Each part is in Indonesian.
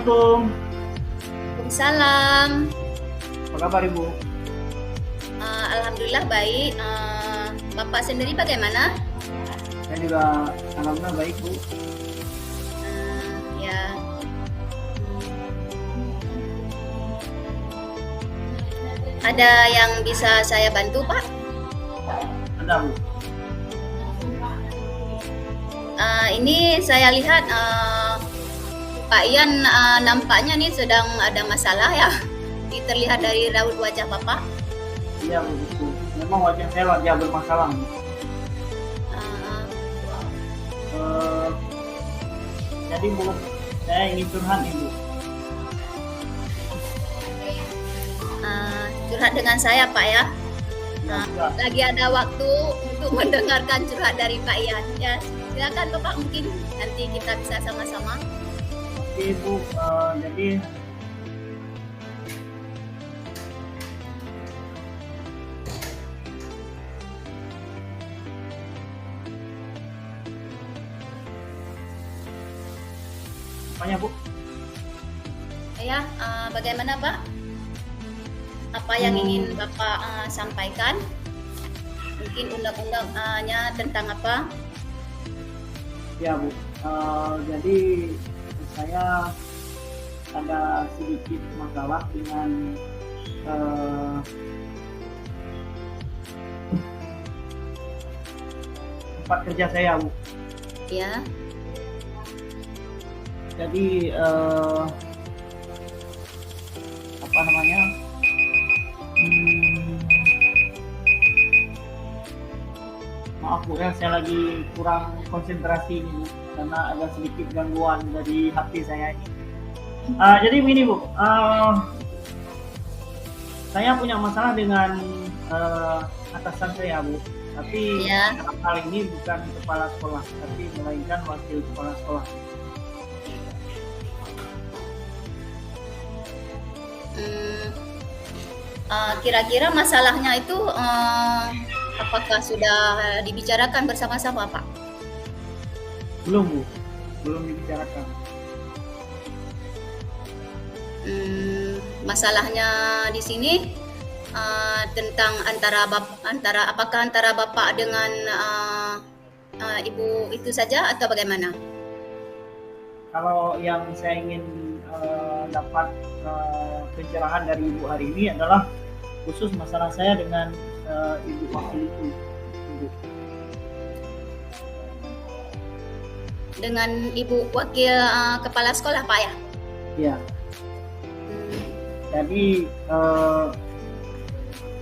Assalamualaikum. Waalaikumsalam. Apa kabar Ibu? Alhamdulillah baik. Bapak sendiri bagaimana? Saya juga alhamdulillah baik Bu. Ya. Ada yang bisa saya bantu, Pak? Ada Bu. Ini saya lihat Pak Ian nampaknya nih sedang ada masalah ya. Terlihat dari raut wajah Bapak. Iya Bu, betul. Memang wajah saya lagi bermasalah Bu. Eh, jadi Bu, saya ingin curhat nih Bu. Curhat dengan saya, Pak ya. Ya, curhat. Lagi ada waktu untuk mendengarkan curhat dari Pak Ian. Ya, silakan Bapak, mungkin nanti kita bisa sama-sama. Oke Bu, jadi apanya Bu? Ya, bagaimana Pak? Apa yang ingin Bapak sampaikan? Mungkin undang-undangnya tentang apa? Ya Bu, jadi saya ada sedikit masalah dengan tempat kerja saya Bu. Ya, Jadi apa namanya? Maaf Bu ya, saya lagi kurang konsentrasi ini Bu, karena ada sedikit gangguan dari HP saya ini. Jadi begini Bu, saya punya masalah dengan atasan saya Bu, tapi ya. dalam hal ini bukan kepala sekolah, tapi melainkan wakil kepala sekolah. Kira-kira masalahnya itu apakah sudah dibicarakan bersama-sama, Pak? Belum Bu, belum dibicarakan. Masalahnya di sini tentang apakah antara Bapak dengan Ibu itu saja atau bagaimana? Kalau yang saya ingin dapat pencerahan dari Ibu hari ini adalah khusus masalah saya dengan Ibu wakil itu, Ibu. Dengan Ibu wakil kepala sekolah, Pak ya? Ya, jadi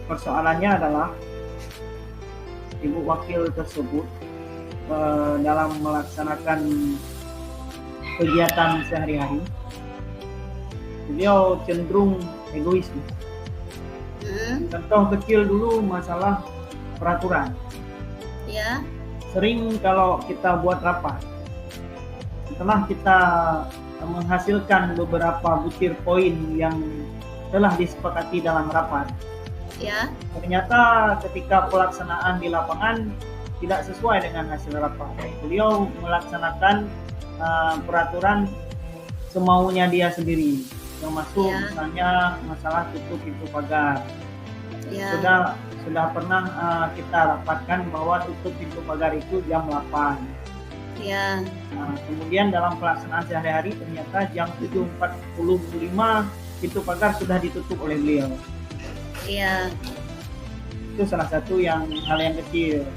persoalannya adalah Ibu wakil tersebut dalam melaksanakan kegiatan sehari-hari, beliau cenderung egois. Contoh kecil dulu masalah peraturan. Ya. Sering kalau kita buat rapat, setelah kita menghasilkan beberapa butir poin yang telah disepakati dalam rapat, Ya. ternyata ketika pelaksanaan di lapangan tidak sesuai dengan hasil rapat. Beliau melaksanakan peraturan semaunya dia sendiri, termasuk misalnya masalah tutup pintu pagar. Ya. Sudah pernah kita rapatkan bahwa tutup pintu pagar itu jam 8. Ya. Kemudian dalam pelaksanaan sehari-hari ternyata jam 7.45 pintu pagar sudah ditutup oleh beliau. Ya. Itu salah satu hal yang kecil.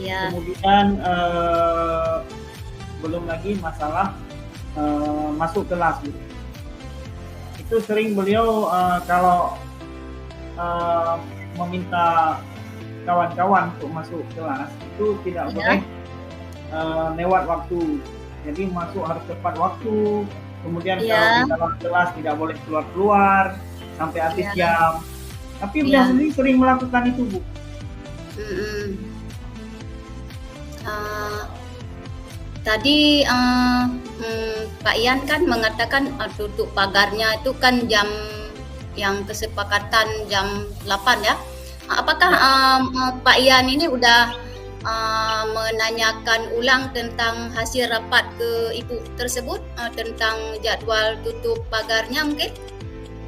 Ya. Kemudian belum lagi masalah masuk kelas gitu. Itu sering beliau kalau meminta kawan-kawan untuk masuk kelas itu tidak boleh lewat waktu. Jadi masuk harus tepat waktu. Kemudian kalau di dalam kelas tidak boleh keluar-keluar sampai habis jam. Tapi beliau sendiri sering melakukan itu Bu. Tadi Pak Ian kan mengatakan tutup pagarnya itu kan jam yang kesepakatan jam 8 ya. Apakah Pak Ian ini udah menanyakan ulang tentang hasil rapat ke ibu tersebut, tentang jadual tutup pagarnya mungkin?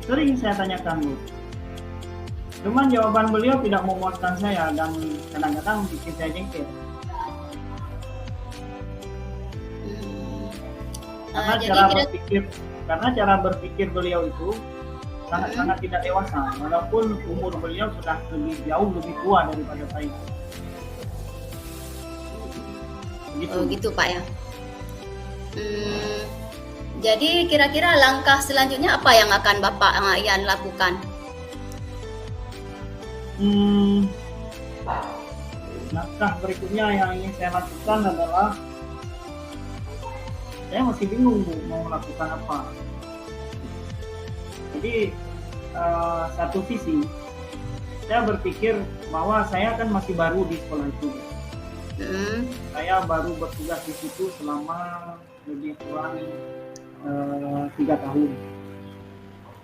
Sering saya tanyakan, Bu. Cuman jawaban beliau tidak memuaskan saya dan kadang-kadang bikin saya jengkel. Karena cara berpikir beliau itu sangat-sangat tidak dewasa, walaupun umur beliau sudah jauh lebih tua daripada saya. Gitu. Oh gitu Pak ya. Jadi kira-kira langkah selanjutnya apa yang akan Bapak Ian lakukan? Langkah berikutnya yang ingin saya lakukan adalah, saya masih bingung Bu, mau melakukan apa. Jadi satu sisi saya berpikir bahwa saya kan masih baru di sekolah itu. Saya baru bertugas di situ selama lebih kurang 3 tahun.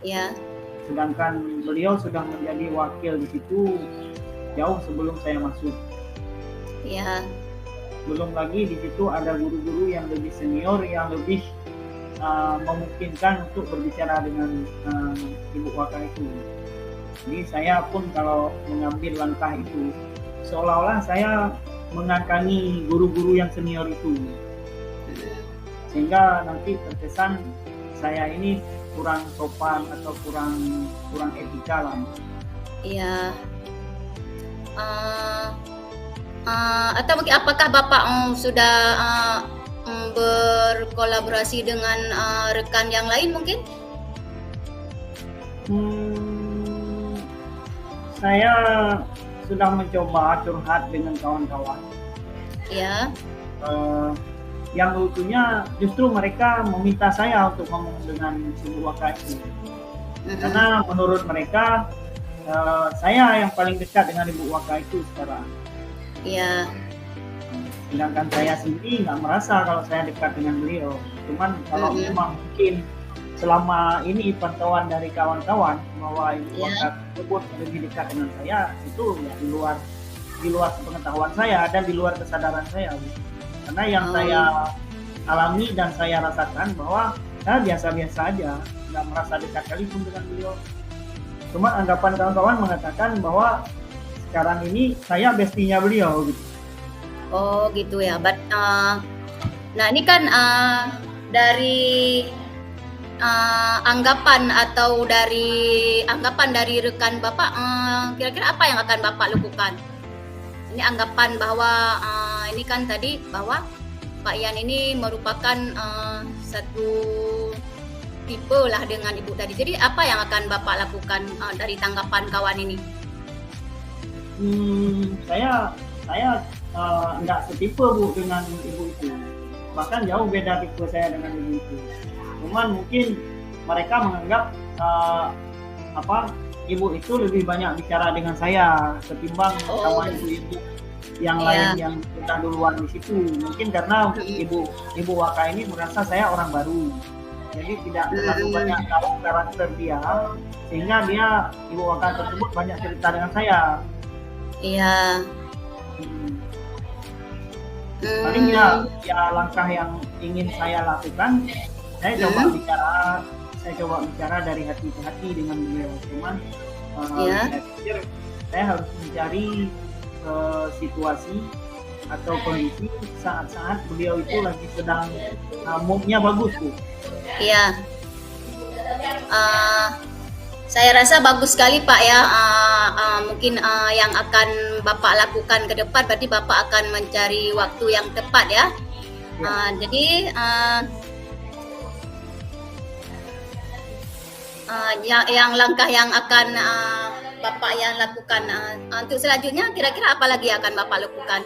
Ya. Sedangkan beliau sudah menjadi wakil di situ jauh sebelum saya masuk. Ya. Belum lagi di situ ada guru-guru yang lebih senior, yang lebih memungkinkan untuk berbicara dengan ibu wakil itu. Jadi saya pun kalau mengambil langkah itu, seolah-olah saya mengangkangi guru-guru yang senior itu, sehingga nanti terkesan saya ini kurang sopan atau kurang etika lah. Iya. Atau mungkin apakah Bapak sudah berkolaborasi dengan rekan yang lain mungkin? Saya sudah mencoba curhat dengan kawan-kawan. Ya. Yang lucunya justru mereka meminta saya untuk ngomong dengan ibu wakil itu. Karena menurut mereka saya yang paling dekat dengan ibu wakil itu sekarang. Iya. Sedangkan saya sendiri nggak merasa kalau saya dekat dengan beliau. Cuman kalau memang mungkin selama ini pantauan dari kawan-kawan bahwa ibu wakil tersebut lebih dekat dengan saya, itu ya di luar pengetahuan saya dan di luar kesadaran saya. Karena yang saya alami dan saya rasakan bahwa saya biasa-biasa aja, nggak merasa dekat kali pun dengan beliau. Cuma anggapan kawan-kawan mengatakan bahwa sekarang ini saya bestinya beliau gitu. Oh gitu ya. Nah ini kan dari anggapan dari rekan Bapak, kira-kira apa yang akan Bapak lakukan? Ini anggapan bahwa ini kan tadi bahwa Pak Ian ini merupakan satu tipe lah dengan Ibu tadi. Jadi apa yang akan Bapak lakukan dari tanggapan kawan ini? Saya nggak setipe Bu dengan ibu itu. Bahkan jauh beda tipe saya dengan ibu itu. Cuman mungkin mereka menganggap ibu itu lebih banyak bicara dengan saya ketimbang kawan ibu yang lain yang sudah duluan di situ. Mungkin karena ibu wakil ini merasa saya orang baru, jadi tidak terlalu banyak tahu karakter dia, sehingga ibu wakil tersebut banyak cerita dengan saya. Iya. Paling ya langkah yang ingin saya lakukan, saya coba bicara dari hati ke hati dengan beliau. Cuman saya pikir saya harus mencari situasi atau kondisi saat-saat beliau itu lagi sedang moodnya bagus Bu. Iya. Saya rasa bagus sekali Pak ya. Mungkin yang akan Bapak lakukan ke depan berarti Bapak akan mencari waktu yang tepat ya. Jadi yang langkah yang akan Bapak yang lakukan untuk selanjutnya, kira-kira apa lagi akan Bapak lakukan?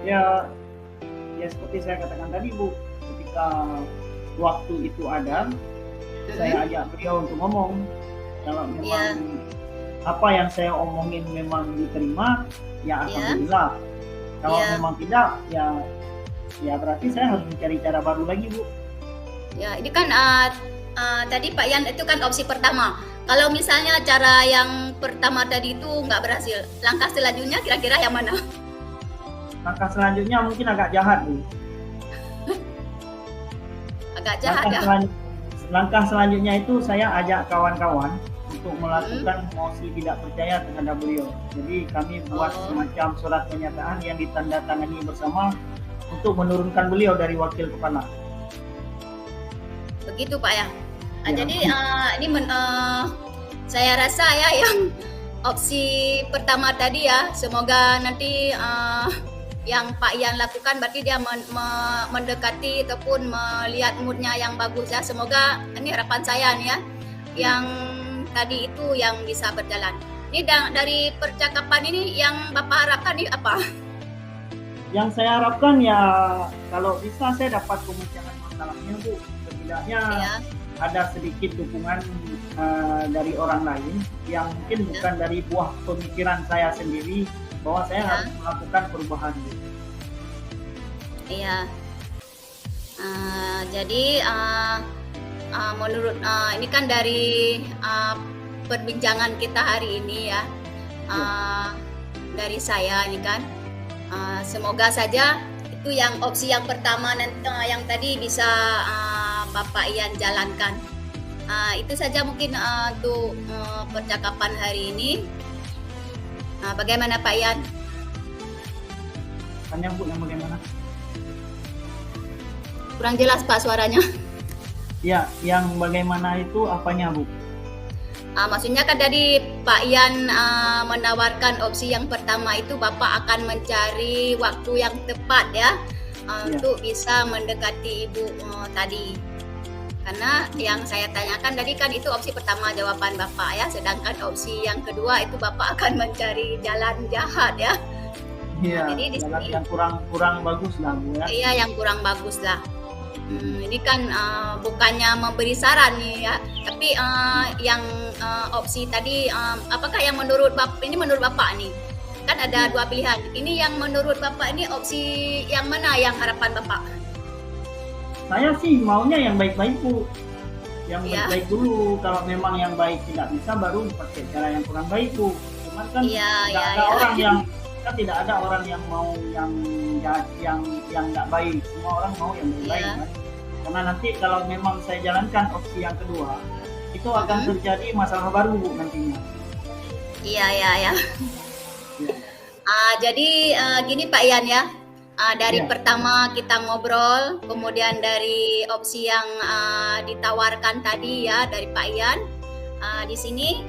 Ya seperti saya katakan tadi Bu, ketika waktu itu ada, saya ajak beliau untuk ngomong. Kalau memang apa yang saya omongin memang diterima, ya alhamdulillah. Kalau memang tidak, ya berarti saya harus mencari cara baru lagi Bu. Ya ini kan tadi Pak Ian itu kan opsi pertama. Kalau misalnya cara yang pertama tadi itu nggak berhasil, langkah selanjutnya kira-kira yang mana? langkah selanjutnya mungkin agak jahat, Bu. Agak jahat ya? Langkah selanjutnya itu saya ajak kawan-kawan untuk melakukan mosi tidak percaya terhadap beliau. Jadi kami buat semacam surat pernyataan yang ditandatangani bersama untuk menurunkan beliau dari wakil kepala. Begitu Pak ya. Jadi ini saya rasa ya yang opsi pertama tadi ya, semoga nanti yang Pak Ian lakukan berarti dia mendekati ataupun melihat moodnya yang bagus ya. Semoga ini harapan saya nih ya, yang tadi itu yang bisa berjalan. Ini dari percakapan ini yang Bapak harapkan ini apa? Yang saya harapkan ya kalau bisa saya dapat pemecahkan masalahnya, Bu. Setidaknya ada sedikit dukungan dari orang lain yang mungkin bukan dari buah pemikiran saya sendiri bahwa saya harus melakukan perubahan. Iya. Jadi menurut ini kan dari perbincangan kita hari ini ya, dari saya ini kan, semoga saja itu yang opsi yang pertama yang tadi bisa Bapak Ian jalankan. Itu saja mungkin untuk percakapan hari ini. Bagaimana Pak Ian? Tanya Bu, yang bagaimana? Kurang jelas Pak suaranya. Ya, yang bagaimana itu apanya Bu? Maksudnya kan tadi Pak Ian menawarkan opsi yang pertama itu Bapak akan mencari waktu yang tepat ya, untuk bisa mendekati Ibu tadi. Karena yang saya tanyakan tadi kan itu opsi pertama jawaban Bapak ya, sedangkan opsi yang kedua itu Bapak akan mencari jalan jahat ya. Iya, jadi jalan yang kurang bagus lah Bu ya. Iya, yang kurang bagus lah. Ini kan bukannya memberi saran nih ya, tapi yang opsi tadi apakah yang menurut Bapak ini, menurut Bapak nih kan ada dua pilihan. Ini yang menurut Bapak ini opsi yang mana yang harapan Bapak? Saya sih maunya yang baik-baik Bu, yang baik-baik dulu. Kalau memang yang baik tidak bisa, baru pakai cara yang kurang baik Bu. Cuman kan tidak ada orang yang mau yang nggak baik. Semua orang mau yang baik kan. Karena nanti kalau memang saya jalankan opsi yang kedua, itu akan terjadi masalah baru Bu nantinya. Iya. Jadi gini Pak Ian ya. Dari pertama kita ngobrol, kemudian dari opsi yang ditawarkan tadi ya dari Pak Ian, di sini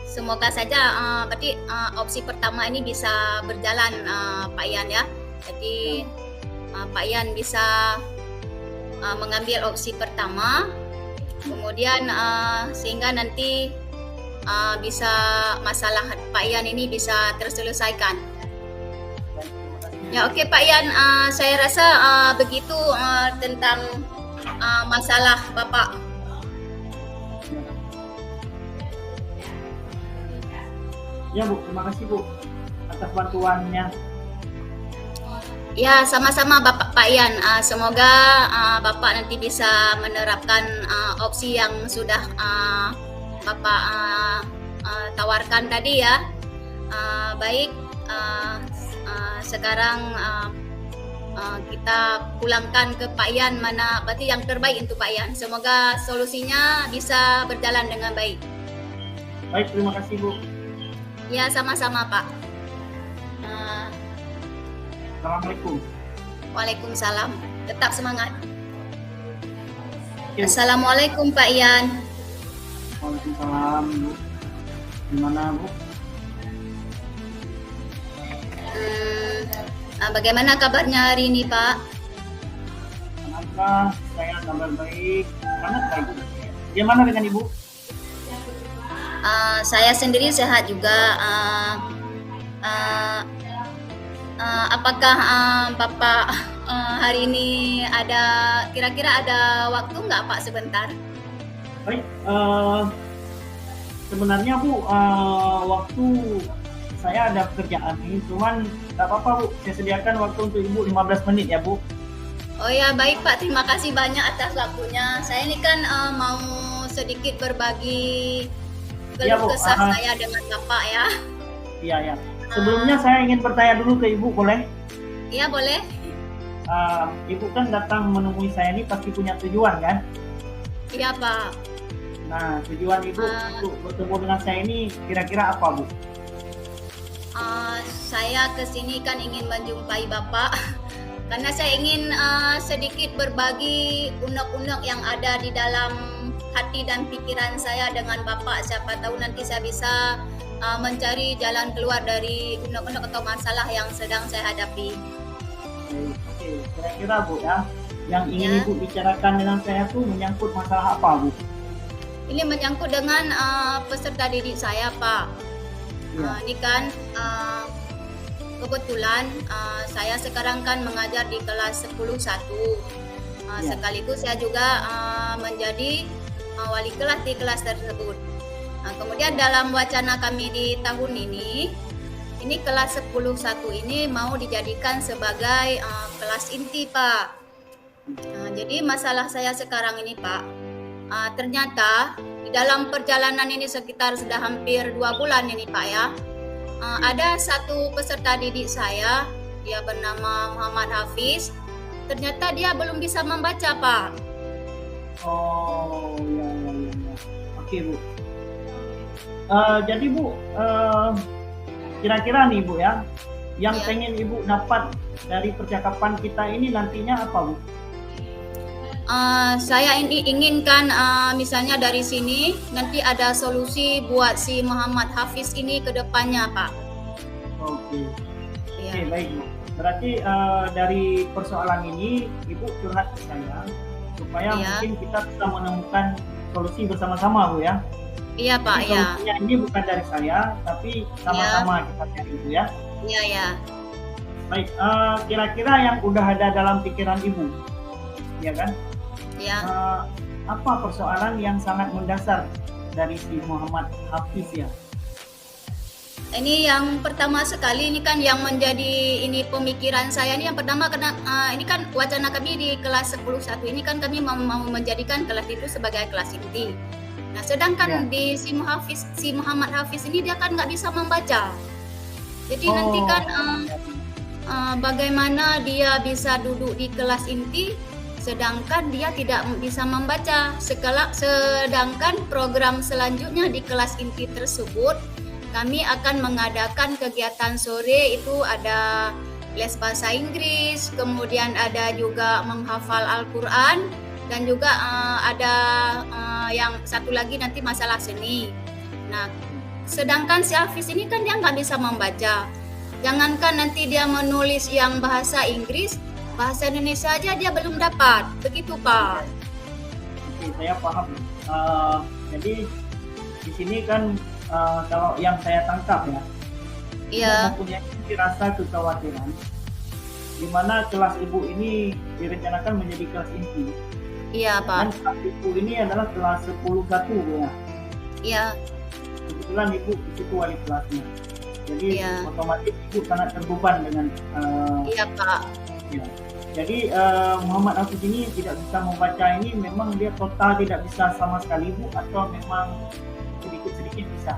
semoga saja berarti opsi pertama ini bisa berjalan Pak Ian ya. Jadi Pak Ian bisa mengambil opsi pertama, kemudian sehingga nanti bisa masalah Pak Ian ini bisa terselesaikan. Ya oke Pak Ian, saya rasa begitu tentang masalah Bapak. Ya Bu, terima kasih Bu atas bantuannya. Ya sama-sama Pak Ian, semoga Bapak nanti bisa menerapkan opsi yang sudah Bapak tawarkan tadi ya. Baik, sekarang kita pulangkan ke Pak Ian mana berarti yang terbaik untuk Pak Ian. Semoga solusinya bisa berjalan dengan baik. Baik, terima kasih Bu. Ya sama-sama Pak. Assalamualaikum. Waalaikumsalam. Tetap semangat. Ya. Assalamualaikum Pak Ian. Waalaikumsalam Bu. Gimana Bu? Bagaimana kabarnya hari ini Pak? Alhamdulillah, saya kabar baik, sangat baik. Bagaimana dengan Ibu? Saya sendiri sehat juga. Apakah Bapak hari ini kira-kira ada waktu nggak Pak sebentar? Baik, sebenarnya Bu, waktu saya ada pekerjaan nih, cuman nggak apa-apa Bu, saya sediakan waktu untuk Ibu 15 menit ya Bu. Oh ya baik Pak, terima kasih banyak atas waktunya. Saya ini kan mau sedikit berbagi keluh kesah saya dengan Bapak ya. Iya. Sebelumnya saya ingin bertanya dulu ke Ibu, boleh? Iya boleh. Ibu kan datang menemui saya ini pasti punya tujuan kan? Iya Pak. Nah, tujuan Ibu untuk bertemu dengan saya ini kira-kira apa, Bu? Saya kesini kan ingin menjumpai Bapak karena saya ingin sedikit berbagi unek-unek yang ada di dalam hati dan pikiran saya dengan Bapak. Siapa tahu nanti saya bisa mencari jalan keluar dari unek-unek atau masalah yang sedang saya hadapi. Oke, kira-kira Bu ya, yang ingin Ibu bicarakan dengan saya tuh menyangkut masalah apa, Bu? Ini menyangkut dengan peserta didik saya, Pak. Ini kan kebetulan saya sekarang kan mengajar di kelas 10-1. Sekaligus saya juga menjadi wali kelas di kelas tersebut. Kemudian dalam wacana kami di tahun ini kelas 10-1 ini mau dijadikan sebagai kelas inti, Pak. Jadi masalah saya sekarang ini, Pak, ternyata di dalam perjalanan ini sekitar sudah hampir 2 bulan ini, Pak ya, ada satu peserta didik saya, dia bernama Muhammad Hafiz. Ternyata dia belum bisa membaca, Pak. Oh, ya. Oke, Bu. Jadi Bu, kira-kira nih Bu ya, yang pengen Ibu dapat dari percakapan kita ini nantinya apa, Bu? Saya inginkan misalnya dari sini nanti ada solusi buat si Muhammad Hafiz ini ke depannya, Pak. Oke, baik, Bu. Berarti dari persoalan ini Ibu curhat ke saya supaya mungkin kita bisa menemukan solusi bersama-sama, Bu ya. Iya, Pak. Jadi, solusinya ini bukan dari saya, tapi sama-sama kita cari, Bu ya. Iya. Baik, kira-kira yang udah ada dalam pikiran Ibu, ya kan? Ya. Apa persoalan yang sangat mendasar dari si Muhammad Hafiz ya? Ini yang pertama sekali, ini kan yang menjadi ini pemikiran saya ini yang pertama karena ini kan wacana kami di kelas 10-1 ini kan kami mau menjadikan kelas itu sebagai kelas inti. Nah, sedangkan di si Muhammad Hafiz ini dia kan nggak bisa membaca. Jadi nanti kan bagaimana dia bisa duduk di kelas inti sedangkan dia tidak bisa membaca. Sedangkan program selanjutnya di kelas inti tersebut kami akan mengadakan kegiatan sore, itu ada les bahasa Inggris, kemudian ada juga menghafal Al-Quran, dan juga ada yang satu lagi nanti masalah seni. Nah, sedangkan si Hafiz ini kan dia nggak bisa membaca. Jangankan nanti dia menulis yang bahasa Inggris, bahasa Indonesia aja dia belum dapat. Begitu, Pak. Oke, saya paham. Jadi di sini kan kalau yang saya tangkap ya, mempunyai rasa kekhawatiran di mana kelas Ibu ini direncanakan menjadi kelas inti. Iya, Pak. Dan kelas Ibu ini adalah kelas 10-1 ya. Iya. Kebetulan Ibu di situ wali kelasnya. Jadi otomatis Ibu sangat terbeban dengan iya, Pak. Ya. Jadi Muhammad Hafiz ini tidak bisa membaca ini memang dia total tidak bisa sama sekali, Bu, atau memang sedikit-sedikit bisa?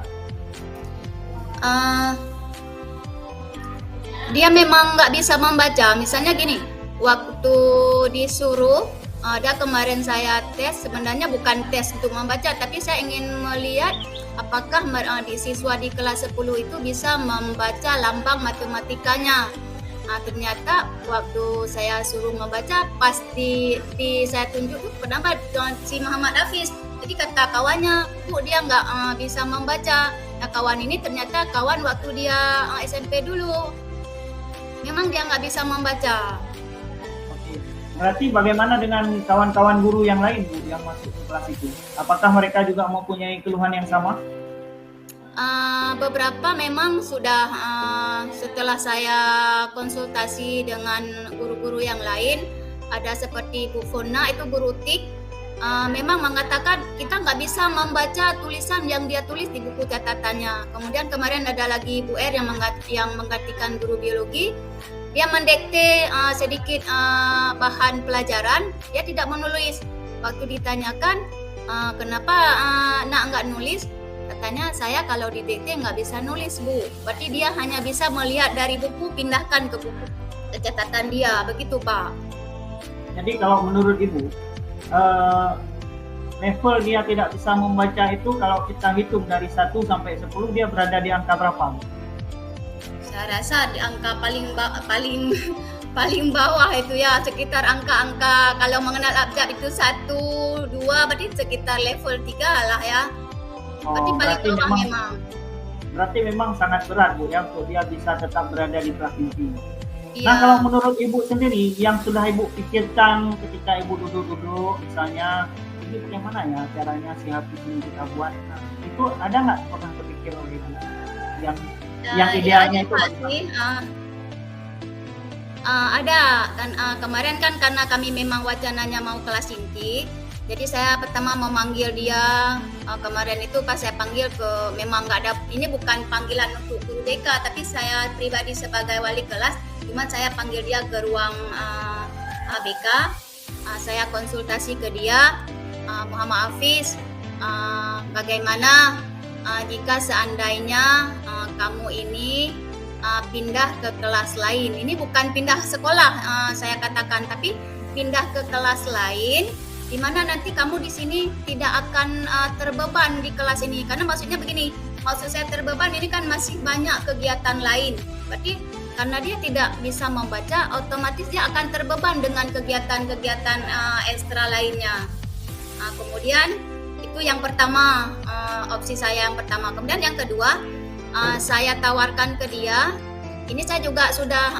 Dia memang nggak bisa membaca. Misalnya gini, waktu disuruh, ada kemarin saya tes, sebenarnya bukan tes untuk membaca, tapi saya ingin melihat apakah di siswa di kelas 10 itu bisa membaca lambang matematikanya. Ternyata waktu saya suruh membaca, pasti saya tunjuk kenapa si Muhammad Hafiz. Jadi kata kawannya, Bu, dia nggak bisa membaca. Nah, kawan ini ternyata kawan waktu dia SMP dulu. Memang dia nggak bisa membaca. Oke. Berarti bagaimana dengan kawan-kawan guru yang lain, Bu, yang masuk ke kelas itu? Apakah mereka juga mempunyai keluhan yang sama? Beberapa memang sudah setelah saya konsultasi dengan guru-guru yang lain, ada seperti Bu Fona, itu guru TIK, memang mengatakan kita nggak bisa membaca tulisan yang dia tulis di buku catatannya. Kemudian kemarin ada lagi Bu R yang menggantikan guru biologi, dia mendikte sedikit bahan pelajaran, dia tidak menulis. Waktu ditanyakan kenapa nak nggak nulis, Katanya saya kalau didikte nggak bisa nulis Bu, berarti dia hanya bisa melihat dari buku, pindahkan ke buku catatan dia, begitu Pak. Jadi kalau menurut Ibu, level dia tidak bisa membaca itu kalau kita hitung dari 1 sampai 10 dia berada di angka berapa? Saya rasa di angka paling bawah itu ya, sekitar angka-angka kalau mengenal abjad itu 1, 2, berarti sekitar level 3 lah ya. Berarti paling bawah memang. Berarti memang sangat berat Bu ya untuk dia bisa tetap berada di kelas inti. Iya. Nah kalau menurut Ibu sendiri yang sudah Ibu pikirkan ketika Ibu duduk-duduk misalnya, ini bagaimana ya caranya si Hafiz ini kita buat? Nah, itu ada nggak pernah terpikir oleh Ibu yang idealnya itu? Ada kan kemarin kan karena kami memang wacananya mau kelas inti, jadi saya pertama memanggil dia kemarin itu pas saya panggil ke, memang nggak ada, ini bukan panggilan untuk guru BK tapi saya pribadi sebagai wali kelas, cuma saya panggil dia ke ruang BK, saya konsultasi ke dia, Muhammad Hafiz, bagaimana jika seandainya kamu ini pindah ke kelas lain, ini bukan pindah sekolah saya katakan, tapi pindah ke kelas lain di mana nanti kamu di sini tidak akan terbeban di kelas ini, karena maksudnya begini, maksud saya terbeban ini kan masih banyak kegiatan lain, berarti karena dia tidak bisa membaca otomatis dia akan terbeban dengan kegiatan-kegiatan ekstra lainnya. Kemudian itu yang pertama, opsi saya yang pertama. Kemudian yang kedua, saya tawarkan ke dia, ini saya juga sudah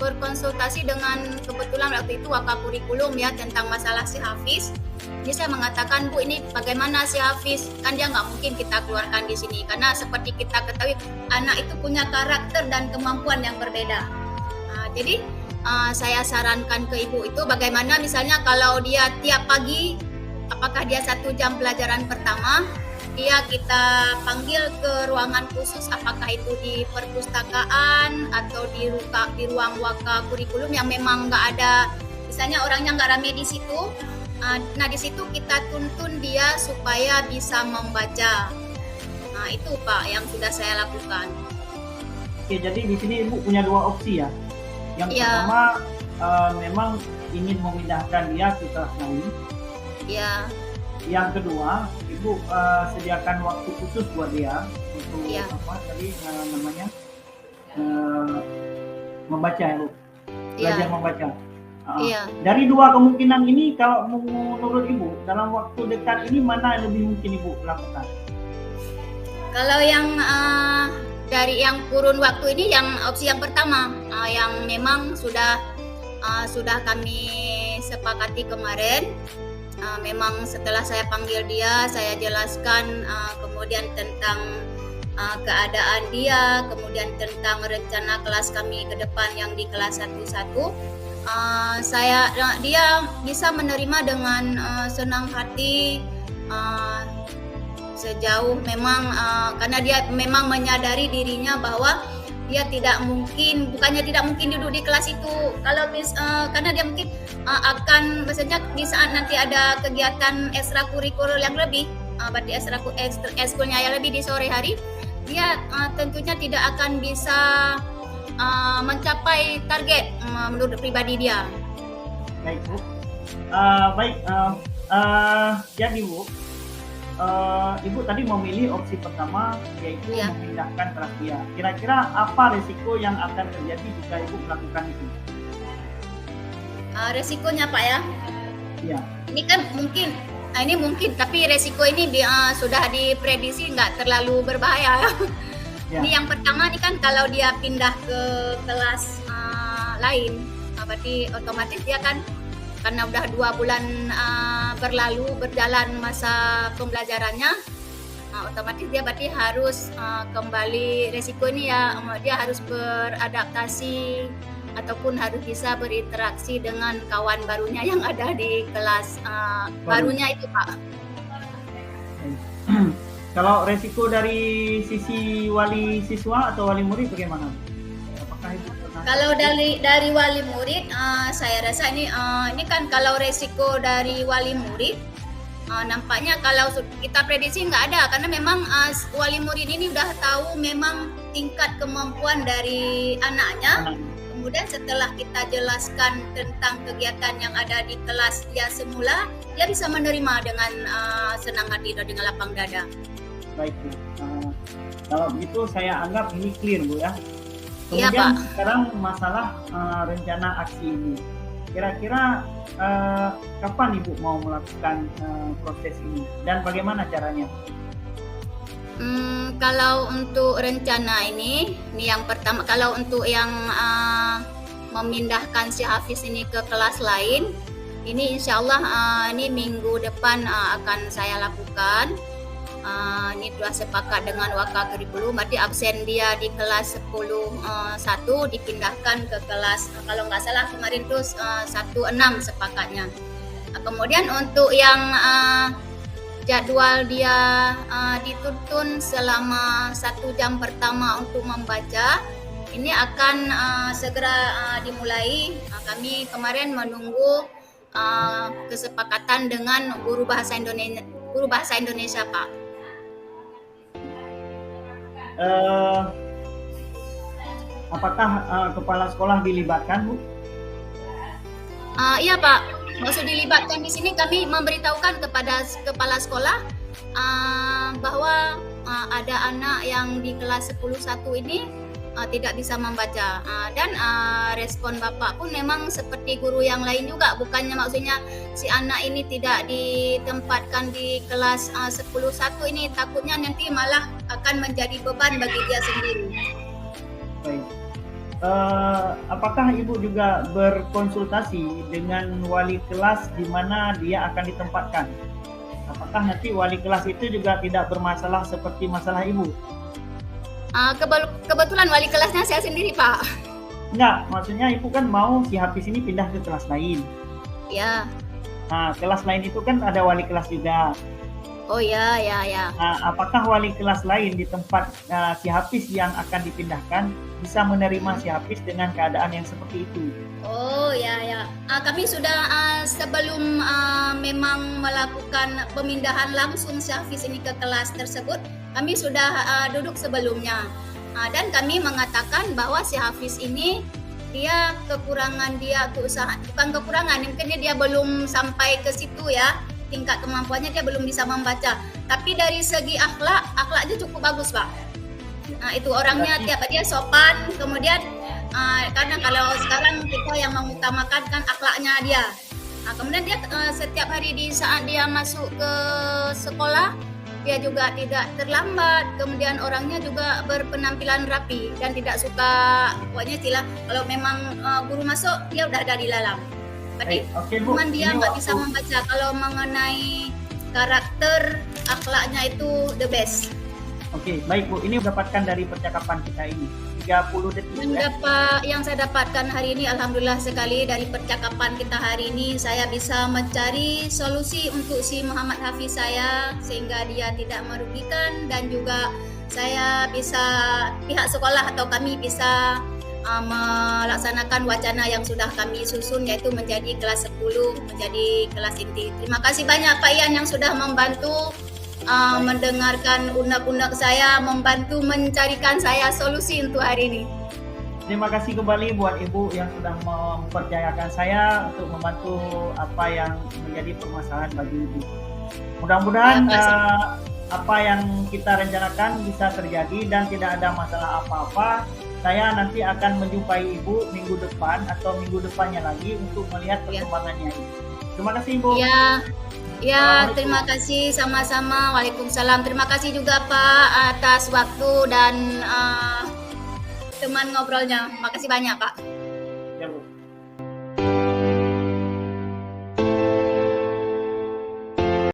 berkonsultasi dengan kebetulan waktu itu wakil kurikulum ya tentang masalah si Hafiz. Jadi saya mengatakan, Bu, ini bagaimana si Hafiz, kan dia nggak mungkin kita keluarkan di sini karena seperti kita ketahui anak itu punya karakter dan kemampuan yang berbeda. Jadi saya sarankan ke ibu itu bagaimana misalnya kalau dia tiap pagi, apakah dia 1 jam pelajaran pertama, dia kita panggil ke ruangan khusus, apakah itu di perpustakaan atau di ruang waka kurikulum yang memang nggak ada, misalnya orangnya nggak rame di situ. Nah di situ kita tuntun dia supaya bisa membaca. Nah itu Pak yang sudah saya lakukan. Oke, jadi di sini Ibu punya 2 opsi ya. Yang pertama memang ingin memindahkan dia ke kelas lain. Iya. Yang kedua, Ibu sediakan waktu khusus buat dia untuk apa tadi namanya membaca ya, Bu. Belajar membaca. Dari 2 kemungkinan ini, kalau menurut Ibu dalam waktu dekat ini mana yang lebih mungkin Ibu lakukan? Kalau yang dari yang kurun waktu ini, yang opsi yang pertama, yang memang sudah kami sepakati kemarin. Memang setelah saya panggil dia, saya jelaskan kemudian tentang keadaan dia, kemudian tentang rencana kelas kami ke depan yang di kelas 1-1. Dia bisa menerima dengan senang hati sejauh memang karena dia memang menyadari dirinya bahwa dia bukannya tidak mungkin duduk di kelas itu kalau karena dia mungkin akan maksudnya di saat nanti ada kegiatan ekstrakurikuler yang lebih, berarti ekskulnya yang lebih di sore hari, dia tentunya tidak akan bisa mencapai target menurut pribadi dia. Baik Bu. Jadi Bu, Ibu tadi memilih opsi pertama yaitu memindahkan kelas dia. Kira-kira apa risiko yang akan terjadi jika Ibu melakukan itu? Resikonya Pak ya? Iya. Ini kan mungkin, tapi resiko ini sudah diprediksi nggak terlalu berbahaya ya. Ini yang pertama nih kan kalau dia pindah ke kelas lain, berarti otomatis dia kan karena udah 2 bulan berjalan masa pembelajarannya, otomatis dia berarti harus kembali, resiko ini ya, dia harus beradaptasi ataupun harus bisa berinteraksi dengan kawan barunya yang ada di kelas barunya itu Pak. Kalau resiko dari sisi wali siswa atau wali murid bagaimana? Apakah Ibu pernah? Kalau dari wali murid, saya rasa ini kan kalau resiko dari wali murid, nampaknya kalau kita prediksi nggak ada, karena memang wali murid ini udah tahu memang tingkat kemampuan dari anaknya. Kemudian setelah kita jelaskan tentang kegiatan yang ada di kelas dia semula, dia bisa menerima dengan senang hati dan dengan lapang dada. Baik Bu, kalau begitu saya anggap ini clear Bu ya. Iya, Kemudian Pak. sekarang masalah rencana aksi ini. Kira-kira kapan Ibu mau melakukan proses ini dan bagaimana caranya? Kalau untuk rencana ini yang pertama, kalau untuk yang memindahkan si Hafiz ini ke kelas lain, ini insya Allah ini minggu depan akan saya lakukan. Ini sudah sepakat dengan Waka Kurikulum, berarti absen dia di kelas 10.1 dipindahkan ke kelas, kalau nggak salah kemarin tuh 1.6 sepakatnya. Kemudian untuk yang jadwal dia dituntun selama 1 jam pertama untuk membaca, ini akan segera dimulai. Kami kemarin menunggu kesepakatan dengan guru bahasa Indonesia Pak. Apakah kepala sekolah dilibatkan Bu? Iya Pak, maksud dilibatkan di sini kami memberitahukan kepada kepala sekolah bahwa ada anak yang di kelas 10.1 ini tidak bisa membaca, dan respon Bapak pun memang seperti guru yang lain juga, bukannya maksudnya si anak ini tidak ditempatkan di kelas 10.1 ini, takutnya nanti malah akan menjadi beban bagi dia sendiri. Baik. Apakah Ibu juga berkonsultasi dengan wali kelas di mana dia akan ditempatkan? Apakah nanti wali kelas itu juga tidak bermasalah seperti masalah Ibu? Kebetulan wali kelasnya saya sendiri Pak. Enggak, maksudnya Ibu kan mau si Hafiz ini pindah ke kelas lain. Ya. Nah, kelas lain itu kan ada wali kelas juga. Oh ya. Nah, apakah wali kelas lain di tempat si Hafiz yang akan dipindahkan bisa menerima si Hafiz dengan keadaan yang seperti itu? Oh ya. Kami sudah sebelum memang melakukan pemindahan langsung si Hafiz ini ke kelas tersebut, kami sudah duduk sebelumnya, dan kami mengatakan bahwa si Hafiz ini dia kekurangan dia untuk usaha, bukan kekurangan, mungkin dia belum sampai ke situ ya, tingkat kemampuannya dia belum bisa membaca, tapi dari segi akhlaknya cukup bagus Pak. Itu orangnya dia sopan, kemudian karena kalau sekarang kita yang mengutamakan kan akhlaknya dia. Kemudian dia setiap hari di saat dia masuk ke sekolah, dia juga tidak terlambat, kemudian orangnya juga berpenampilan rapi dan tidak suka, pokoknya istilah kalau memang guru masuk dia udah ada di dalam. Berarti cuman dia nggak bisa membaca, kalau mengenai karakter akhlaknya itu the best. Oke, baik Bu, ini dapatkan dari percakapan kita ini 30 detik Yang saya dapatkan hari ini, alhamdulillah sekali dari percakapan kita hari ini, saya bisa mencari solusi untuk si Muhammad Hafiz saya sehingga dia tidak merugikan, dan juga saya bisa, pihak sekolah atau kami bisa melaksanakan wacana yang sudah kami susun, yaitu menjadi kelas 10 menjadi kelas inti. Terima kasih banyak Pak Ian yang sudah membantu mendengarkan unek-unek saya, membantu mencarikan saya solusi untuk hari ini. Terima kasih kembali buat Ibu yang sudah mempercayakan saya untuk membantu apa yang menjadi permasalahan bagi Ibu. Mudah-mudahan apa yang kita rencanakan bisa terjadi dan tidak ada masalah apa-apa. Saya nanti akan menjumpai Ibu minggu depan atau minggu depannya lagi untuk melihat perkembangannya. Terima kasih Ibu. Ya, terima kasih sama-sama. Waalaikumsalam. Terima kasih juga Pak atas waktu dan teman ngobrolnya. Makasih banyak Pak.